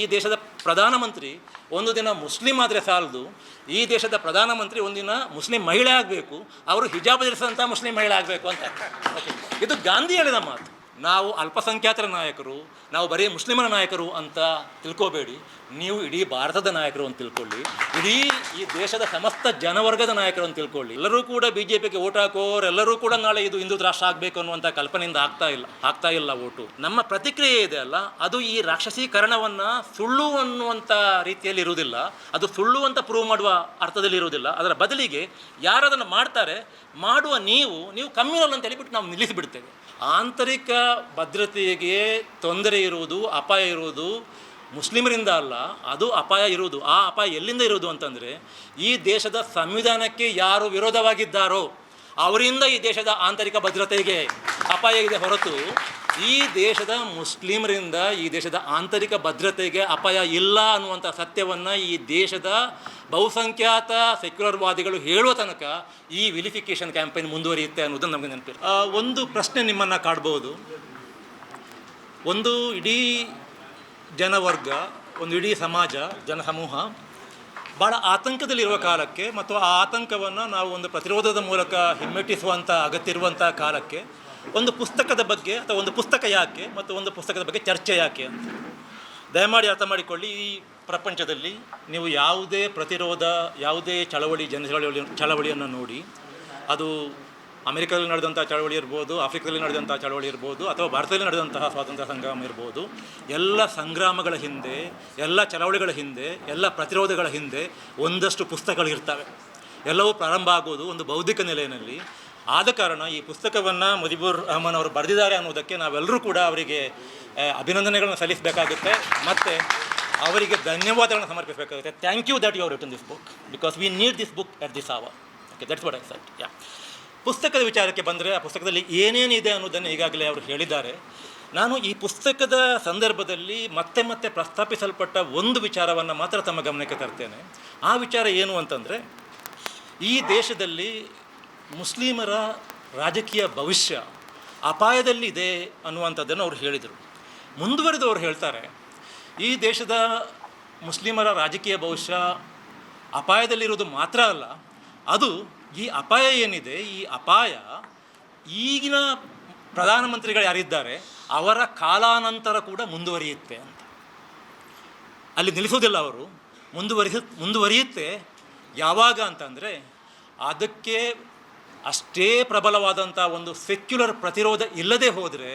ಈ ದೇಶದ ಪ್ರಧಾನಮಂತ್ರಿ ಒಂದು ದಿನ ಮುಸ್ಲಿಂ ಆದರೆ ಸಾಲದು, ಈ ದೇಶದ ಪ್ರಧಾನಮಂತ್ರಿ ಒಂದಿನ ಮುಸ್ಲಿಂ ಮಹಿಳೆ ಆಗಬೇಕು, ಅವರು ಹಿಜಾಬ್ ಧರಿಸಿದಂಥ ಮುಸ್ಲಿಂ ಮಹಿಳೆ ಆಗಬೇಕು ಅಂತ. ಇದು ಗಾಂಧಿ ಹೇಳಿದ ಮಾತು. ನಾವು ಅಲ್ಪಸಂಖ್ಯಾತರ ನಾಯಕರು, ನಾವು ಬರೀ ಮುಸ್ಲಿಮರ ನಾಯಕರು ಅಂತ ತಿಳ್ಕೋಬೇಡಿ, ನೀವು ಇಡೀ ಭಾರತದ ನಾಯಕರು ಅಂತ ತಿಳ್ಕೊಳ್ಳಿ, ಇಡೀ ಈ ದೇಶದ ಸಮಸ್ತ ಜನವರ್ಗದ ನಾಯಕರು ಅಂತ ತಿಳ್ಕೊಳ್ಳಿ. ಎಲ್ಲರೂ ಕೂಡ BJPಗೆ ಓಟ್ ಹಾಕೋರು ಎಲ್ಲರೂ ಕೂಡ ನಾಳೆ ಇದು ಹಿಂದೂ ರಾಷ್ಟ್ರ ಆಗಬೇಕು ಅನ್ನುವಂಥ ಕಲ್ಪನೆಯಿಂದ ಆಗ್ತಾ ಇಲ್ಲ ಓಟು. ನಮ್ಮ ಪ್ರತಿಕ್ರಿಯೆ ಇದೆ ಅಲ್ಲ, ಅದು ಈ ರಾಕ್ಷಸೀಕರಣವನ್ನು ಸುಳ್ಳು ಅನ್ನುವಂಥ ರೀತಿಯಲ್ಲಿ ಇರುವುದಿಲ್ಲ, ಅದು ಸುಳ್ಳು ಅಂತ ಪ್ರೂವ್ ಮಾಡುವ ಅರ್ಥದಲ್ಲಿ ಇರುವುದಿಲ್ಲ. ಅದರ ಬದಲಿಗೆ ಯಾರದನ್ನು ಮಾಡ್ತಾರೆ, ಮಾಡುವ ನೀವು ಕಮ್ಯುನಲ್ ಅಂತ ಹೇಳಿಬಿಟ್ಟು ನಾವು ನಿಲ್ಲಿಸಿಬಿಡ್ತೇವೆ. ಆಂತರಿಕ ಭದ್ರತೆಗೆ ತೊಂದರೆ ಇರುವುದು, ಅಪಾಯ ಇರುವುದು ಮುಸ್ಲಿಮರಿಂದ ಅಲ್ಲ, ಅದು ಅಪಾಯ ಇರುವುದು. ಆ ಅಪಾಯ ಎಲ್ಲಿಂದ ಇರುವುದು ಅಂತಂದರೆ, ಈ ದೇಶದ ಸಂವಿಧಾನಕ್ಕೆ ಯಾರು ವಿರೋಧವಾಗಿದ್ದಾರೋ ಅವರಿಂದ ಈ ದೇಶದ ಆಂತರಿಕ ಭದ್ರತೆಗೆ ಅಪಾಯ ಇದೆ ಹೊರತು ಈ ದೇಶದ ಮುಸ್ಲಿಮರಿಂದ ಈ ದೇಶದ ಆಂತರಿಕ ಭದ್ರತೆಗೆ ಅಪಾಯ ಇಲ್ಲ ಅನ್ನುವಂಥ ಸತ್ಯವನ್ನು ಈ ದೇಶದ ಬಹುಸಂಖ್ಯಾತ ಸೆಕ್ಯುಲರ್ವಾದಿಗಳು ಹೇಳುವ ತನಕ ಈ ವಿಲಿಫಿಕೇಷನ್ ಕ್ಯಾಂಪೇನ್ ಮುಂದುವರಿಯುತ್ತೆ ಅನ್ನೋದನ್ನು ನಮಗೆ ನೆನಪಿಲ್ಲ. ಒಂದು ಪ್ರಶ್ನೆ ನಿಮ್ಮನ್ನು ಕಾಡ್ಬೋದು. ಒಂದು ಇಡೀ ಜನವರ್ಗ, ಒಂದು ಇಡೀ ಸಮಾಜ, ಜನಸಮೂಹ ಭಾಳ ಆತಂಕದಲ್ಲಿರುವ ಕಾಲಕ್ಕೆ ಮತ್ತು ಆ ಆತಂಕವನ್ನು ನಾವು ಒಂದು ಪ್ರತಿರೋಧದ ಮೂಲಕ ಹಿಮ್ಮೆಟ್ಟಿಸುವಂಥ ಅಗತ್ಯ ಇರುವಂಥ ಕಾಲಕ್ಕೆ ಒಂದು ಪುಸ್ತಕದ ಬಗ್ಗೆ ಅಥವಾ ಒಂದು ಪುಸ್ತಕ ಯಾಕೆ ಮತ್ತು ಒಂದು ಪುಸ್ತಕದ ಬಗ್ಗೆ ಚರ್ಚೆ ಯಾಕೆ ಅಂತ ದಯಮಾಡಿ ಅರ್ಥ ಮಾಡಿಕೊಳ್ಳಿ. ಈ ಪ್ರಪಂಚದಲ್ಲಿ ನೀವು ಯಾವುದೇ ಪ್ರತಿರೋಧ, ಯಾವುದೇ ಚಳವಳಿಯನ್ನು ನೋಡಿ, ಅದು ಅಮೆರಿಕದಲ್ಲಿ ನಡೆದಂಥ ಚಳವಳಿ ಇರ್ಬೋದು, ಆಫ್ರಿಕಾದಲ್ಲಿ ನಡೆದಂಥ ಚಳವಳಿ ಇರ್ಬೋದು, ಅಥವಾ ಭಾರತದಲ್ಲಿ ನಡೆದಂತಹ ಸ್ವಾತಂತ್ರ್ಯ ಸಂಗ್ರಾಮ ಇರ್ಬೋದು, ಎಲ್ಲ ಸಂಗ್ರಾಮಗಳ ಹಿಂದೆ, ಎಲ್ಲ ಚಳವಳಿಗಳ ಹಿಂದೆ, ಎಲ್ಲ ಪ್ರತಿರೋಧಗಳ ಹಿಂದೆ ಒಂದಷ್ಟು ಪುಸ್ತಕಗಳಿರ್ತವೆ. ಎಲ್ಲವೂ ಪ್ರಾರಂಭ ಆಗೋದು ಒಂದು ಬೌದ್ಧಿಕ ನೆಲೆಯಲ್ಲಿ. ಆದ ಕಾರಣ ಈ ಪುಸ್ತಕವನ್ನು ಮುಜಿಬುರ್ ರಹಮಾನ್ ಅವರು ಬರೆದಿದ್ದಾರೆ ಅನ್ನೋದಕ್ಕೆ ನಾವೆಲ್ಲರೂ ಕೂಡ ಅವರಿಗೆ ಅಭಿನಂದನೆಗಳನ್ನು ಸಲ್ಲಿಸಬೇಕಾಗುತ್ತೆ ಮತ್ತು ಅವರಿಗೆ ಧನ್ಯವಾದಗಳನ್ನು ಸಮರ್ಪಿಸಬೇಕಾಗುತ್ತೆ. Thank you that you have written this book, because we need this book at this hour. Okay, that's what I said. Yeah, ಪುಸ್ತಕದ ವಿಚಾರಕ್ಕೆ ಬಂದರೆ, ಆ ಪುಸ್ತಕದಲ್ಲಿ ಏನೇನಿದೆ ಅನ್ನೋದನ್ನು ಈಗಾಗಲೇ ಅವರು ಹೇಳಿದ್ದಾರೆ. ನಾನು ಈ ಪುಸ್ತಕದ ಸಂದರ್ಭದಲ್ಲಿ ಮತ್ತೆ ಮತ್ತೆ ಪ್ರಸ್ತಾಪಿಸಲ್ಪಟ್ಟ ಒಂದು ವಿಚಾರವನ್ನು ಮಾತ್ರ ತಮ್ಮ ಗಮನಕ್ಕೆ ತರ್ತೇನೆ. ಆ ವಿಚಾರ ಏನು ಅಂತಂದರೆ, ಈ ದೇಶದಲ್ಲಿ ಮುಸ್ಲಿಮರ ರಾಜಕೀಯ ಭವಿಷ್ಯ ಅಪಾಯದಲ್ಲಿದೆ ಅನ್ನುವಂಥದ್ದನ್ನು ಅವರು ಹೇಳಿದರು. ಮುಂದುವರೆದು ಅವರು ಹೇಳ್ತಾರೆ, ಈ ದೇಶದ ಮುಸ್ಲಿಮರ ರಾಜಕೀಯ ಭವಿಷ್ಯ ಅಪಾಯದಲ್ಲಿರುವುದು ಮಾತ್ರ ಅಲ್ಲ, ಅದು ಈ ಅಪಾಯ ಏನಿದೆ, ಈ ಅಪಾಯ ಈಗಿನ ಪ್ರಧಾನಮಂತ್ರಿಗಳು ಯಾರಿದ್ದಾರೆ ಅವರ ಕಾಲಾನಂತರ ಕೂಡ ಮುಂದುವರಿಯುತ್ತೆ ಅಂತ. ಅಲ್ಲಿ ನಿಲ್ಲಿಸೋದಿಲ್ಲ ಅವರು, ಮುಂದುವರಿಯುತ್ತೆ. ಯಾವಾಗ ಅಂತಂದರೆ, ಅದಕ್ಕೆ ಅಷ್ಟೇ ಪ್ರಬಲವಾದಂಥ ಒಂದು ಸೆಕ್ಯುಲರ್ ಪ್ರತಿರೋಧ ಇಲ್ಲದೆ ಹೋದರೆ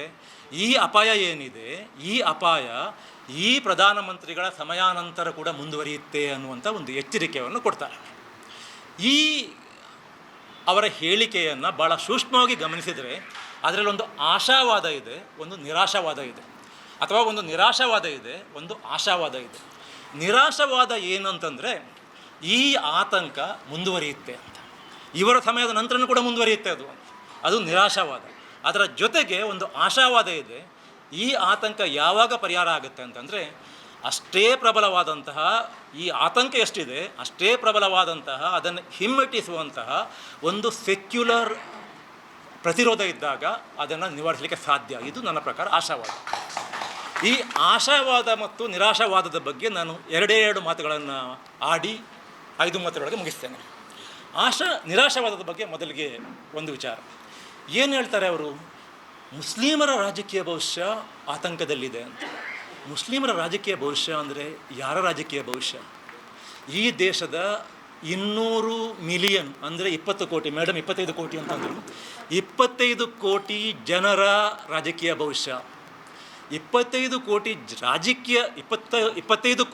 ಈ ಅಪಾಯ ಏನಿದೆ, ಈ ಅಪಾಯ ಈ ಪ್ರಧಾನಮಂತ್ರಿಗಳ ಸಮಯಾನಂತರ ಕೂಡ ಮುಂದುವರಿಯುತ್ತೆ ಅನ್ನುವಂಥ ಒಂದು ಎಚ್ಚರಿಕೆಯನ್ನು ಕೊಡ್ತಾರೆ. ಈ ಅವರ ಹೇಳಿಕೆಯನ್ನು ಭಾಳ ಸೂಕ್ಷ್ಮವಾಗಿ ಗಮನಿಸಿದರೆ ಅದರಲ್ಲೊಂದು ಆಶಾವಾದ ಇದೆ, ಒಂದು ನಿರಾಶಾವಾದ ಇದೆ, ಅಥವಾ ಒಂದು ನಿರಾಶಾವಾದ ಇದೆ, ಒಂದು ಆಶಾವಾದ ಇದೆ. ನಿರಾಶಾವಾದ ಏನಂತಂದರೆ, ಈ ಆತಂಕ ಮುಂದುವರಿಯುತ್ತೆ ಅಂತ, ಇವರ ಸಮಯದ ನಂತರನೂ ಕೂಡ ಮುಂದುವರಿಯುತ್ತೆ ಅದು ನಿರಾಶಾವಾದ. ಅದರ ಜೊತೆಗೆ ಒಂದು ಆಶಾವಾದ ಇದೆ. ಈ ಆತಂಕ ಯಾವಾಗ ಪರಿಹಾರ ಆಗುತ್ತೆ ಅಂತಂದರೆ, ಅಷ್ಟೇ ಪ್ರಬಲವಾದಂತಹ ಈ ಆತಂಕ ಎಷ್ಟಿದೆ ಅಷ್ಟೇ ಪ್ರಬಲವಾದಂತಹ ಅದನ್ನು ಹಿಮ್ಮೆಟ್ಟಿಸುವಂತಹ ಒಂದು ಸೆಕ್ಯುಲರ್ ಪ್ರತಿರೋಧ ಇದ್ದಾಗ ಅದನ್ನು ನಿವಾರಿಸಲಿಕ್ಕೆ ಸಾಧ್ಯ. ಇದು ನನ್ನ ಪ್ರಕಾರ ಆಶಾವಾದ. ಈ ಆಶಾವಾದ ಮತ್ತು ನಿರಾಶಾವಾದದ ಬಗ್ಗೆ ನಾನು ಎರಡು ಮಾತುಗಳನ್ನು ಆಡಿ 5 ಮಾತುಗಳೊಳಗೆ ಮುಗಿಸ್ತೇನೆ. ನಿರಾಶಾವಾದದ ಬಗ್ಗೆ ಮೊದಲಿಗೆ ಒಂದು ವಿಚಾರ. ಏನು ಹೇಳ್ತಾರೆ ಅವರು, ಮುಸ್ಲಿಮರ ರಾಜಕೀಯ ಭವಿಷ್ಯ ಆತಂಕದಲ್ಲಿದೆ ಅಂತ. ಮುಸ್ಲಿಮರ ರಾಜಕೀಯ ಭವಿಷ್ಯ ಅಂದರೆ ಯಾರ ರಾಜಕೀಯ ಭವಿಷ್ಯ? ಈ ದೇಶದ 200 ಮಿಲಿಯನ್ ಅಂದರೆ 20 ಕೋಟಿ, ಮೇಡಮ್ 25 ಕೋಟಿ ಅಂತಂದರು, 25 ಕೋಟಿ ಜನರ ರಾಜಕೀಯ ಭವಿಷ್ಯ. 25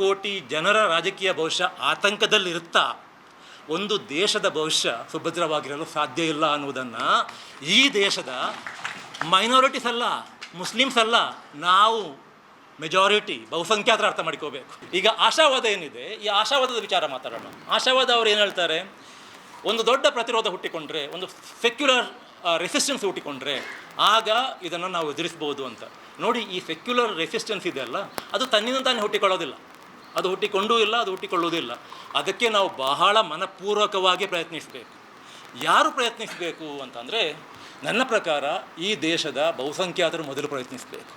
ಕೋಟಿ ಜನರ ರಾಜಕೀಯ ಭವಿಷ್ಯ ಆತಂಕದಲ್ಲಿರುತ್ತಾ ಒಂದು ದೇಶದ ಭವಿಷ್ಯ ಸುಭದ್ರವಾಗಿರಲು ಸಾಧ್ಯ ಇಲ್ಲ ಅನ್ನುವುದನ್ನು ಈ ದೇಶದ ಮೈನಾರಿಟೀಸ್ ಅಲ್ಲ, ಮುಸ್ಲಿಮ್ಸ್ ಅಲ್ಲ, ನಾವು ಮೆಜಾರಿಟಿ ಬಹುಸಂಖ್ಯಾತರ ಅರ್ಥ ಮಾಡ್ಕೋಬೇಕು. ಈಗ ಆಶಾವಾದ ಏನಿದೆ, ಈ ಆಶಾವಾದದ ವಿಚಾರ ಮಾತಾಡೋಣ. ಆಶಾವಾದ ಅವರು ಏನು ಹೇಳ್ತಾರೆ, ಒಂದು ದೊಡ್ಡ ಪ್ರತಿರೋಧ ಹುಟ್ಟಿಕೊಂಡ್ರೆ, ಒಂದು ಸೆಕ್ಯುಲರ್ ರೆಸಿಸ್ಟೆನ್ಸ್ ಹುಟ್ಟಿಕೊಂಡ್ರೆ ಆಗ ಇದನ್ನು ನಾವು ಎದುರಿಸ್ಬೋದು ಅಂತ. ನೋಡಿ, ಈ ಸೆಕ್ಯುಲರ್ ರೆಸಿಸ್ಟೆನ್ಸ್ ಇದೆ ಅಲ್ಲ, ಅದು ತನ್ನಿಂದ ತಾನೇ ಹುಟ್ಟಿಕೊಳ್ಳೋದಿಲ್ಲ, ಅದು ಹುಟ್ಟಿಕೊಂಡೂ ಇಲ್ಲ, ಅದು ಹುಟ್ಟಿಕೊಳ್ಳುವುದಿಲ್ಲ. ಅದಕ್ಕೆ ನಾವು ಬಹಳ ಮನಪೂರ್ವಕವಾಗಿ ಪ್ರಯತ್ನಿಸಬೇಕು. ಯಾರು ಪ್ರಯತ್ನಿಸಬೇಕು ಅಂತಂದರೆ, ನನ್ನ ಪ್ರಕಾರ ಈ ದೇಶದ ಬಹುಸಂಖ್ಯಾತರು ಮೊದಲು ಪ್ರಯತ್ನಿಸಬೇಕು.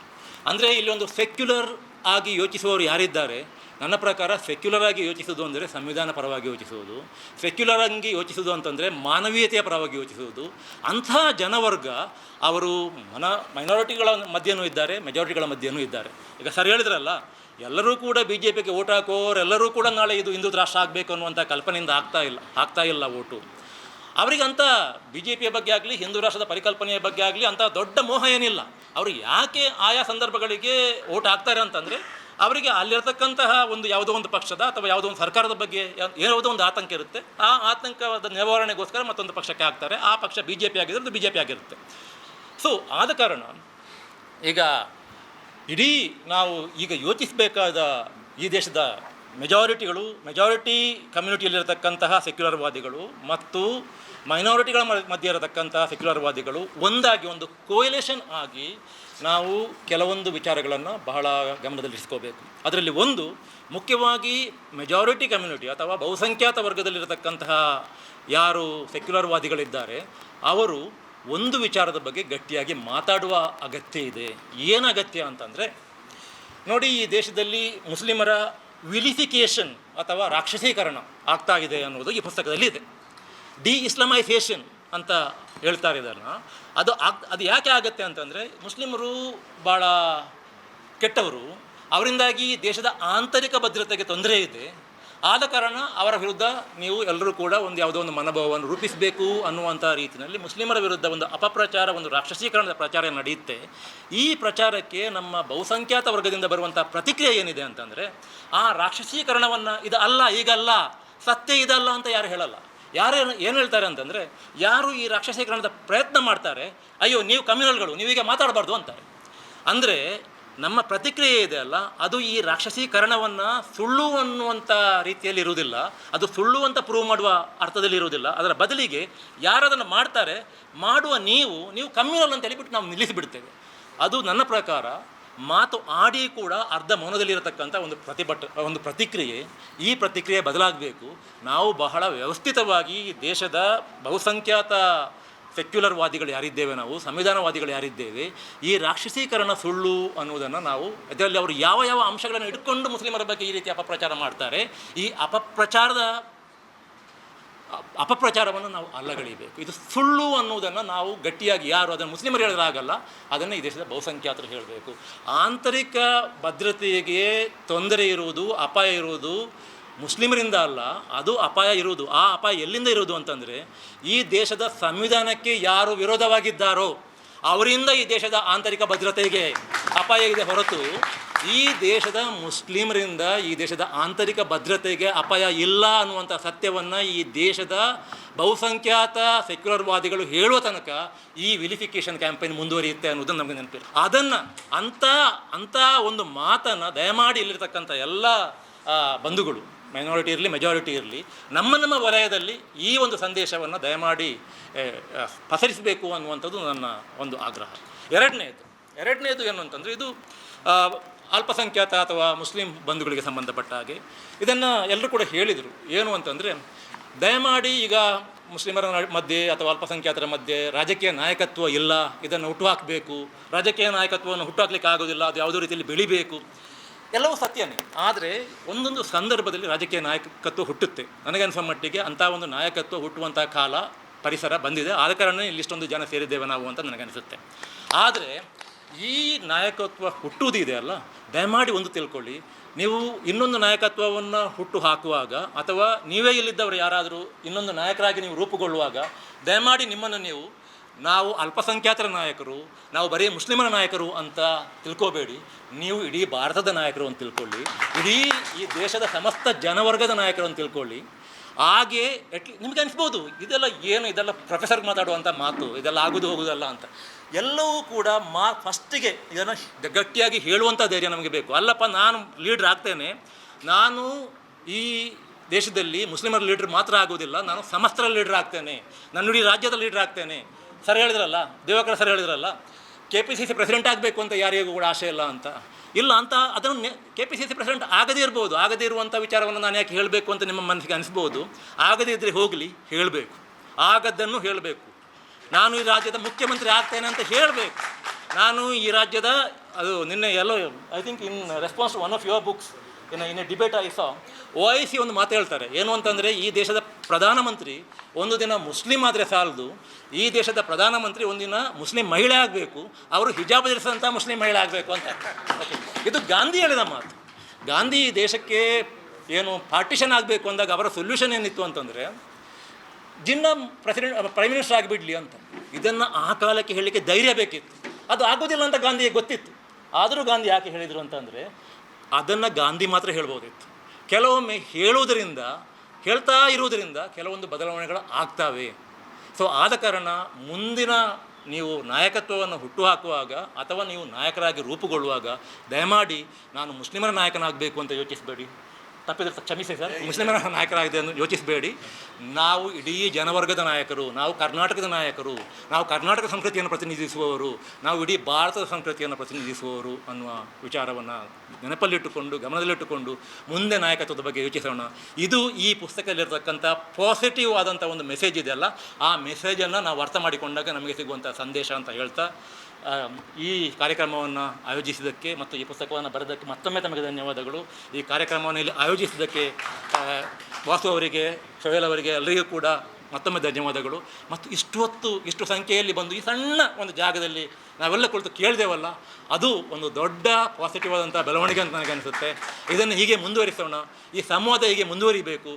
ಅಂದರೆ ಇಲ್ಲಿ ಒಂದು ಸೆಕ್ಯುಲರ್ ಆಗಿ ಯೋಚಿಸುವವರು ಯಾರಿದ್ದಾರೆ, ನನ್ನ ಪ್ರಕಾರ ಸೆಕ್ಯುಲರ್ ಆಗಿ ಯೋಚಿಸುವುದು ಅಂದರೆ ಸಂವಿಧಾನ ಪರವಾಗಿ ಯೋಚಿಸುವುದು, ಸೆಕ್ಯುಲರ್ ಆಗಿ ಯೋಚಿಸುವುದು ಅಂತಂದರೆ ಮಾನವೀಯತೆಯ ಪರವಾಗಿ ಯೋಚಿಸುವುದು. ಅಂಥ ಜನವರ್ಗ ಅವರು ಮೈನಾರಿಟಿಗಳ ಮಧ್ಯೆಯೂ ಇದ್ದಾರೆ, ಮೆಜಾರಿಟಿಗಳ ಮಧ್ಯೆಯೂ ಇದ್ದಾರೆ. ಈಗ ಸರ್ ಹೇಳಿದ್ರಲ್ಲ, ಎಲ್ಲರೂ ಕೂಡ ಬಿ ಜೆ ಪಿಗೆ ಓಟ್ ಹಾಕೋರೆಲ್ಲರೂ ಕೂಡ ನಾಳೆ ಇದು ಹಿಂದೂ ರಾಷ್ಟ್ರ ಆಗಬೇಕು ಅನ್ನುವಂಥ ಕಲ್ಪನೆಯಿಂದ ಆಗ್ತಾ ಇಲ್ಲ ಓಟು. ಅವರಿಗಂಥ ಬಿ ಜೆ ಪಿಯ ಬಗ್ಗೆ ಆಗಲಿ ಹಿಂದೂ ರಾಷ್ಟ್ರದ ಪರಿಕಲ್ಪನೆಯ ಬಗ್ಗೆ ಆಗಲಿ ಅಂಥ ದೊಡ್ಡ ಮೋಹ ಏನಿಲ್ಲ. ಅವರು ಯಾಕೆ ಆಯಾ ಸಂದರ್ಭಗಳಿಗೆ ಓಟ್ ಹಾಕ್ತಾರೆ ಅಂತಂದರೆ, ಅವರಿಗೆ ಅಲ್ಲಿರ್ತಕ್ಕಂತಹ ಒಂದು ಯಾವುದೋ ಒಂದು ಪಕ್ಷದ ಅಥವಾ ಯಾವುದೋ ಒಂದು ಸರ್ಕಾರದ ಬಗ್ಗೆ ಯಾವುದೋ ಒಂದು ಆತಂಕ ಇರುತ್ತೆ. ಆ ಆತಂಕದ ನಿವಾರಣೆಗೋಸ್ಕರ ಮತ್ತೊಂದು ಪಕ್ಷಕ್ಕೆ ಹಾಕ್ತಾರೆ. ಆ ಪಕ್ಷ ಬಿ ಜೆ ಪಿ ಆಗಿದ್ರೆ ಅದು ಬಿ ಜೆ ಪಿ ಆಗಿರುತ್ತೆ. ಸೊ ಆದ ಕಾರಣ ಈಗ ಇಡೀ ನಾವು ಈಗ ಯೋಚಿಸಬೇಕಾದ ಈ ದೇಶದ ಮೆಜಾರಿಟಿ ಕಮ್ಯುನಿಟಿಯಲ್ಲಿರತಕ್ಕಂತಹ ಸೆಕ್ಯುಲರ್ವಾದಿಗಳು ಮತ್ತು ಮೈನಾರಿಟಿಗಳ ಮಧ್ಯೆ ಇರತಕ್ಕಂತಹ ಸೆಕ್ಯುಲರ್ವಾದಿಗಳು ಒಂದಾಗಿ ಒಂದು ಕೋಯಲೇಷನ್ ಆಗಿ ನಾವು ಕೆಲವೊಂದು ವಿಚಾರಗಳನ್ನು ಬಹಳ ಗಮನದಲ್ಲಿರಿಸ್ಕೋಬೇಕು. ಅದರಲ್ಲಿ ಒಂದು ಮುಖ್ಯವಾಗಿ ಮೆಜಾರಿಟಿ ಕಮ್ಯುನಿಟಿ ಅಥವಾ ಬಹುಸಂಖ್ಯಾತ ವರ್ಗದಲ್ಲಿರತಕ್ಕಂತಹ ಯಾರು ಸೆಕ್ಯುಲರ್ವಾದಿಗಳಿದ್ದಾರೆ ಅವರು ಒಂದು ವಿಚಾರದ ಬಗ್ಗೆ ಗಟ್ಟಿಯಾಗಿ ಮಾತಾಡುವ ಅಗತ್ಯ ಇದೆ. ಏನು ಅಗತ್ಯ ಅಂತಂದರೆ, ನೋಡಿ, ಈ ದೇಶದಲ್ಲಿ ಮುಸ್ಲಿಮರ ವಿಲಿಫಿಕೇಷನ್ ಅಥವಾ ರಾಕ್ಷಸೀಕರಣ ಆಗ್ತಾ ಇದೆ ಅನ್ನೋದು ಈ ಪುಸ್ತಕದಲ್ಲಿ ಇದೆ. ಡಿ-ಇಸ್ಲಾಮೈಸೇಷನ್ ಅಂತ ಹೇಳ್ತಾರೆ ಇದನ್ನು. ಅದು ಯಾಕೆ ಆಗುತ್ತೆ ಅಂತಂದರೆ, ಮುಸ್ಲಿಮರು ಭಾಳ ಕೆಟ್ಟವರು, ಅವರಿಂದಾಗಿ ದೇಶದ ಆಂತರಿಕ ಭದ್ರತೆಗೆ ತೊಂದರೆ ಇದೆ. ಆದ ಕಾರಣ ಅವರ ವಿರುದ್ಧ ನೀವು ಎಲ್ಲರೂ ಕೂಡ ಯಾವುದೋ ಒಂದು ಮನೋಭಾವವನ್ನು ರೂಪಿಸಬೇಕು ಅನ್ನುವಂಥ ರೀತಿಯಲ್ಲಿ ಮುಸ್ಲಿಮರ ವಿರುದ್ಧ ಒಂದು ಅಪಪ್ರಚಾರ, ಒಂದು ರಾಕ್ಷಸೀಕರಣದ ಪ್ರಚಾರ ನಡೆಯುತ್ತೆ. ಈ ಪ್ರಚಾರಕ್ಕೆ ನಮ್ಮ ಬಹುಸಂಖ್ಯಾತ ವರ್ಗದಿಂದ ಬರುವಂಥ ಪ್ರತಿಕ್ರಿಯೆ ಏನಿದೆ ಅಂತಂದರೆ, ಆ ರಾಕ್ಷಸೀಕರಣವನ್ನು ಇದಲ್ಲ, ಈಗಲ್ಲ, ಸತ್ಯ ಇದಲ್ಲ ಅಂತ ಯಾರು ಹೇಳಲ್ಲ. ಏನು ಹೇಳ್ತಾರೆ ಅಂತಂದರೆ, ಯಾರು ಈ ರಾಕ್ಷಸೀಕರಣದ ಪ್ರಯತ್ನ ಮಾಡ್ತಾರೆ, ಅಯ್ಯೋ ನೀವು ಕಮ್ಯುನಲ್ಗಳು, ನೀವೀಗ ಮಾತಾಡಬಾರ್ದು ಅಂತಾರೆ. ಅಂದರೆ ನಮ್ಮ ಪ್ರತಿಕ್ರಿಯೆ ಇದೆ ಅಲ್ಲ, ಅದು ಈ ರಾಕ್ಷಸೀಕರಣವನ್ನು ಸುಳ್ಳು ಅನ್ನುವಂಥ ರೀತಿಯಲ್ಲಿ ಇರುವುದಿಲ್ಲ, ಅದು ಸುಳ್ಳು ಅಂತ ಪ್ರೂವ್ ಮಾಡುವ ಅರ್ಥದಲ್ಲಿ ಇರುವುದಿಲ್ಲ. ಅದರ ಬದಲಿಗೆ ಯಾರದನ್ನು ಮಾಡ್ತಾರೆ, ಮಾಡುವ ನೀವು ಕಮ್ಯುನಲ್ ಅಂತ ಹೇಳಿಬಿಟ್ಟು ನಾವು ನಿಲ್ಲಿಸಿಬಿಡ್ತೇವೆ. ಅದು ನನ್ನ ಪ್ರಕಾರ ಮಾತು ಆಡಿ ಕೂಡ ಅರ್ಧ ಮೌನದಲ್ಲಿರತಕ್ಕಂಥ ಒಂದು ಪ್ರತಿಕ್ರಿಯೆ. ಈ ಪ್ರತಿಕ್ರಿಯೆ ಬದಲಾಗಬೇಕು. ನಾವು ಬಹಳ ವ್ಯವಸ್ಥಿತವಾಗಿ ದೇಶದ ಬಹುಸಂಖ್ಯಾತ ಸೆಕ್ಯುಲರ್ವಾದಿಗಳು ಯಾರಿದ್ದೇವೆ, ನಾವು ಸಂವಿಧಾನವಾದಿಗಳು ಯಾರಿದ್ದೇವೆ, ಈ ರಾಕ್ಷಸೀಕರಣ ಸುಳ್ಳು ಅನ್ನುವುದನ್ನು ನಾವು ಇದರಲ್ಲಿ ಅವರು ಯಾವ ಅಂಶಗಳನ್ನು ಇಟ್ಕೊಂಡು ಮುಸ್ಲಿಮರ ಬಗ್ಗೆ ಈ ರೀತಿ ಅಪಪ್ರಚಾರ ಮಾಡ್ತಾರೆ, ಈ ಅಪಪ್ರಚಾರವನ್ನು ನಾವು ಅಲ್ಲಗಳಿಬೇಕು. ಇದು ಸುಳ್ಳು ಅನ್ನುವುದನ್ನು ನಾವು ಗಟ್ಟಿಯಾಗಿ, ಯಾರು ಅದನ್ನು ಮುಸ್ಲಿಮರು ಹೇಳಿದ್ರಾಗಲ್ಲ, ಅದನ್ನು ಈ ದೇಶದ ಬಹುಸಂಖ್ಯಾತರು ಹೇಳಬೇಕು. ಆಂತರಿಕ ಭದ್ರತೆಗೆ ತೊಂದರೆ ಇರುವುದು, ಅಪಾಯ ಇರುವುದು ಮುಸ್ಲಿಮರಿಂದ ಅಲ್ಲ, ಅದು ಅಪಾಯ ಇರುವುದು. ಆ ಅಪಾಯ ಎಲ್ಲಿಂದ ಇರುವುದು ಅಂತಂದರೆ, ಈ ದೇಶದ ಸಂವಿಧಾನಕ್ಕೆ ಯಾರು ವಿರೋಧವಾಗಿದ್ದಾರೋ ಅವರಿಂದ ಈ ದೇಶದ ಆಂತರಿಕ ಭದ್ರತೆಗೆ ಅಪಾಯ ಇದೆ ಹೊರತು ಈ ದೇಶದ ಮುಸ್ಲಿಮರಿಂದ ಈ ದೇಶದ ಆಂತರಿಕ ಭದ್ರತೆಗೆ ಅಪಾಯ ಇಲ್ಲ ಅನ್ನುವಂಥ ಸತ್ಯವನ್ನು ಈ ದೇಶದ ಬಹುಸಂಖ್ಯಾತ ಸೆಕ್ಯುಲರ್ವಾದಿಗಳು ಹೇಳುವ ತನಕ ಈ ವಿಲಿಫಿಕೇಷನ್ ಕ್ಯಾಂಪೇನ್ ಮುಂದುವರಿಯುತ್ತೆ ಅನ್ನೋದನ್ನು ನಮಗೆ ನೆನಪಿಲ್ಲ. ಅದನ್ನು ಅಂಥ ಒಂದು ಮಾತನ್ನು ದಯಮಾಡಿ ಇಲ್ಲಿರ್ತಕ್ಕಂಥ ಎಲ್ಲ ಬಂಧುಗಳು, ಮೈನಾರಿಟಿ ಇರಲಿ ಮೆಜಾರಿಟಿ ಇರಲಿ, ನಮ್ಮ ವಲಯದಲ್ಲಿ ಈ ಒಂದು ಸಂದೇಶವನ್ನು ದಯಮಾಡಿ ಪಸರಿಸಬೇಕು ಅನ್ನುವಂಥದ್ದು ನನ್ನ ಒಂದು ಆಗ್ರಹ. ಎರಡನೇದು ಏನು ಅಂತಂದರೆ, ಇದು ಅಲ್ಪಸಂಖ್ಯಾತ ಅಥವಾ ಮುಸ್ಲಿಂ ಬಂಧುಗಳಿಗೆ ಸಂಬಂಧಪಟ್ಟ ಹಾಗೆ ಇದನ್ನು ಎಲ್ಲರೂ ಕೂಡ ಹೇಳಿದರು. ಏನು ಅಂತಂದರೆ, ದಯಮಾಡಿ ಈಗ ಮುಸ್ಲಿಮರ ಮಧ್ಯೆ ಅಥವಾ ಅಲ್ಪಸಂಖ್ಯಾತರ ಮಧ್ಯೆ ರಾಜಕೀಯ ನಾಯಕತ್ವ ಇಲ್ಲ, ಇದನ್ನು ಹುಟ್ಟುಹಾಕಬೇಕು, ರಾಜಕೀಯ ನಾಯಕತ್ವವನ್ನು ಹುಟ್ಟುಹಾಕಲಿಕ್ಕೆ ಆಗೋದಿಲ್ಲ, ಅದು ಯಾವುದೋ ರೀತಿಯಲ್ಲಿ ಬೆಳಿಬೇಕು, ಎಲ್ಲವೂ ಸತ್ಯನೇ. ಆದರೆ ಒಂದೊಂದು ಸಂದರ್ಭದಲ್ಲಿ ರಾಜಕೀಯ ನಾಯಕತ್ವ ಹುಟ್ಟುತ್ತೆ. ನನಗನ್ಸೋ ಮಟ್ಟಿಗೆ ಅಂಥ ಒಂದು ನಾಯಕತ್ವ ಹುಟ್ಟುವಂಥ ಕಾಲ ಪರಿಸರ ಬಂದಿದೆ. ಆದ ಕಾರಣ ಇಲ್ಲಿಷ್ಟೊಂದು ಜನ ಸೇರಿದ್ದೇವೆ ನಾವು ಅಂತ ನನಗನ್ನಿಸುತ್ತೆ. ಆದರೆ ಈ ನಾಯಕತ್ವ ಹುಟ್ಟುವುದಿದೆ ಅಲ್ಲ, ದಯಮಾಡಿ ಒಂದು ತಿಳ್ಕೊಳ್ಳಿ, ನೀವು ಇನ್ನೊಂದು ನಾಯಕತ್ವವನ್ನು ಹುಟ್ಟು ಹಾಕುವಾಗ ಅಥವಾ ನೀವೇ ಇಲ್ಲಿದ್ದವರು ಯಾರಾದರೂ ಇನ್ನೊಂದು ನಾಯಕರಾಗಿ ನೀವು ರೂಪುಗೊಳ್ಳುವಾಗ ದಯಮಾಡಿ ನಿಮ್ಮನ್ನು ನಾವು ಅಲ್ಪಸಂಖ್ಯಾತರ ನಾಯಕರು, ನಾವು ಬರೀ ಮುಸ್ಲಿಮರ ನಾಯಕರು ಅಂತ ತಿಳ್ಕೋಬೇಡಿ. ನೀವು ಇಡೀ ಭಾರತದ ನಾಯಕರು ಅಂತ ತಿಳ್ಕೊಳ್ಳಿ, ಇಡೀ ಈ ದೇಶದ ಸಮಸ್ತ ಜನವರ್ಗದ ನಾಯಕರು ಅಂತ ತಿಳ್ಕೊಳ್ಳಿ. ಹಾಗೆ ನಿಮಗೆ ಅನಿಸ್ಬೋದು ಇದೆಲ್ಲ ಪ್ರೊಫೆಸರ್ಗೆ ಮಾತಾಡುವಂಥ ಮಾತು, ಇದೆಲ್ಲ ಹೋಗೋದಲ್ಲ ಅಂತ. ಎಲ್ಲವೂ ಕೂಡ ಫಸ್ಟಿಗೆ ಇದನ್ನು ಗಟ್ಟಿಯಾಗಿ ಹೇಳುವಂಥ ಧೈರ್ಯ ನಮಗೆ ಬೇಕು. ಅಲ್ಲಪ್ಪ, ನಾನು ಲೀಡ್ರ್ ಆಗ್ತೇನೆ, ನಾನು ಈ ದೇಶದಲ್ಲಿ ಮುಸ್ಲಿಮರ ಲೀಡ್ರ್ ಮಾತ್ರ ಆಗೋದಿಲ್ಲ, ನಾನು ಸಮಸ್ತರ ಲೀಡ್ರ್ ಆಗ್ತೇನೆ, ನಾನು ಇಡೀ ರಾಜ್ಯದ ಲೀಡ್ರ್ ಆಗ್ತೇನೆ. ಸರ್ ಹೇಳಿದ್ರಲ್ಲ, ದಿವಾಕರ್ ಸರ್ ಹೇಳಿದ್ರಲ್ಲ, KPCC ಪ್ರೆಸಿಡೆಂಟ್ ಆಗಬೇಕು ಅಂತ ಯಾರಿಗೂ ಕೂಡ ಆಸೆ ಇಲ್ಲ ಅಂತ. ಇಲ್ಲ ಅಂತ ಅದನ್ನು KPCC ಪ್ರೆಸಿಡೆಂಟ್ ಆಗದೇ ಇರುವಂಥ ವಿಚಾರವನ್ನು ನಾನು ಯಾಕೆ ಹೇಳಬೇಕು ಅಂತ ನಿಮ್ಮ ಮನಸ್ಸಿಗೆ ಅನಿಸ್ಬೋದು. ಆಗದೇ ಇದ್ದರೆ ಹೋಗಲಿ, ಹೇಳಬೇಕು, ಆಗದ್ದನ್ನು ಹೇಳಬೇಕು. ನಾನು ಈ ರಾಜ್ಯದ ಮುಖ್ಯಮಂತ್ರಿ ಆಗ್ತೇನೆ ಅಂತ ಹೇಳಬೇಕು, ನಾನು ಈ ರಾಜ್ಯದ ಅದು ನಿನ್ನೆ ಎಲ್ಲೋ I think in response to one of your books in a debate I saw OIC ಒಂದು ಮಾತು ಹೇಳ್ತಾರೆ ಏನು ಅಂತಂದರೆ, ಈ ದೇಶದ ಪ್ರಧಾನಮಂತ್ರಿ ಒಂದು ದಿನ ಮುಸ್ಲಿಂ ಆದರೆ ಸಾಲದು, ಈ ದೇಶದ ಪ್ರಧಾನಮಂತ್ರಿ ಒಂದಿನ ಮುಸ್ಲಿಂ ಮಹಿಳೆ ಆಗಬೇಕು, ಅವರು ಹಿಜಾಬ್ ಧರಿಸಿದಂಥ ಮುಸ್ಲಿಂ ಮಹಿಳೆ ಆಗಬೇಕು ಅಂತ. ಓಕೆ, ಇದು ಗಾಂಧಿ ಹೇಳಿದ ಮಾತು. ಗಾಂಧಿ ಈ ದೇಶಕ್ಕೆ ಏನು ಪಾರ್ಟಿಷನ್ ಆಗಬೇಕು ಅಂದಾಗ ಅವರ ಸೊಲ್ಯೂಷನ್ ಏನಿತ್ತು ಅಂತಂದರೆ, ಜಿನ್ನ ಪ್ರೈಮ್ ಮಿನಿಸ್ಟರ್ ಆಗಿಬಿಡಲಿ ಅಂತ. ಇದನ್ನು ಆ ಕಾಲಕ್ಕೆ ಹೇಳಲಿಕ್ಕೆ ಧೈರ್ಯ ಬೇಕಿತ್ತು. ಅದು ಆಗೋದಿಲ್ಲ ಅಂತ ಗಾಂಧಿಗೆ ಗೊತ್ತಿತ್ತು. ಆದರೂ ಗಾಂಧಿ ಯಾಕೆ ಹೇಳಿದರು ಅಂತಂದರೆ, ಅದನ್ನು ಗಾಂಧಿ ಮಾತ್ರ ಹೇಳ್ಬೋದಿತ್ತು. ಕೆಲವೊಮ್ಮೆ ಹೇಳ್ತಾ ಇರುವುದರಿಂದ ಕೆಲವೊಂದು ಬದಲಾವಣೆಗಳು ಆಗ್ತವೆ. ಸೊ ಆದ ಕಾರಣ ಮುಂದಿನ ನೀವು ನಾಯಕತ್ವವನ್ನು ಹುಟ್ಟುಹಾಕುವಾಗ ಅಥವಾ ನೀವು ನಾಯಕರಾಗಿ ರೂಪುಗೊಳ್ಳುವಾಗ ದಯಮಾಡಿ ನಾನು ಮುಸ್ಲಿಮರ ನಾಯಕನಾಗಬೇಕು ಅಂತ ಯೋಚಿಸಬೇಡಿ. ತಪ್ಪಿದ್ರೆ ಕ್ಷಮಿಸಿ ಸರ್, ಮುಸ್ಲಿಮರ ನಾಯಕರಾಗಿದೆ ಅಂತ ಯೋಚಿಸಬೇಡಿ. ನಾವು ಇಡೀ ಜನವರ್ಗದ ನಾಯಕರು, ನಾವು ಕರ್ನಾಟಕದ ನಾಯಕರು, ನಾವು ಕರ್ನಾಟಕ ಸಂಸ್ಕೃತಿಯನ್ನು ಪ್ರತಿನಿಧಿಸುವವರು, ನಾವು ಇಡೀ ಭಾರತದ ಸಂಸ್ಕೃತಿಯನ್ನು ಪ್ರತಿನಿಧಿಸುವವರು ಅನ್ನುವ ವಿಚಾರವನ್ನು ನೆನಪಲ್ಲಿಟ್ಟುಕೊಂಡು ಗಮನದಲ್ಲಿಟ್ಟುಕೊಂಡು ಮುಂದೆ ನಾಯಕತ್ವದ ಬಗ್ಗೆ ಯೋಚಿಸೋಣ. ಇದು ಈ ಪುಸ್ತಕದಲ್ಲಿರ್ತಕ್ಕಂಥ ಪಾಸಿಟಿವ್ ಆದಂಥ ಒಂದು ಮೆಸೇಜ್ ಇದೆಯಲ್ಲ, ಆ ಮೆಸೇಜನ್ನು ನಾವು ಅರ್ಥ ಮಾಡಿಕೊಂಡಾಗ ನಮಗೆ ಸಿಗುವಂಥ ಸಂದೇಶ ಅಂತ ಹೇಳ್ತಾ ಈ ಕಾರ್ಯಕ್ರಮವನ್ನು ಆಯೋಜಿಸಿದ್ದಕ್ಕೆ ಮತ್ತು ಈ ಪುಸ್ತಕವನ್ನು ಬರೆದಕ್ಕೆ ಮತ್ತೊಮ್ಮೆ ತಮಗೆ ಧನ್ಯವಾದಗಳು. ಈ ಕಾರ್ಯಕ್ರಮವನ್ನು ಇಲ್ಲಿ ಆಯೋಜಿಸಿದ್ದಕ್ಕೆ ವಾಸು ಅವರಿಗೆ, ಶೋಯಲ್ ಅವರಿಗೆ ಎಲ್ಲರಿಗೂ ಕೂಡ ಮತ್ತೊಮ್ಮೆ ಧನ್ಯವಾದಗಳು. ಮತ್ತು ಇಷ್ಟು ಸಂಖ್ಯೆಯಲ್ಲಿ ಬಂದು ಈ ಸಣ್ಣ ಒಂದು ಜಾಗದಲ್ಲಿ ನಾವೆಲ್ಲ ಕುಳಿತು ಕೇಳಿದೆವಲ್ಲ, ಅದು ಒಂದು ದೊಡ್ಡ ಪಾಸಿಟಿವ್ ಆದಂಥ ಬೆಳವಣಿಗೆ ಅಂತ ನನಗೆ ಅನಿಸುತ್ತೆ. ಇದನ್ನು ಹೀಗೆ ಮುಂದುವರಿಸೋಣ, ಈ ಸಂವಾದ ಹೀಗೆ ಮುಂದುವರಿಬೇಕು.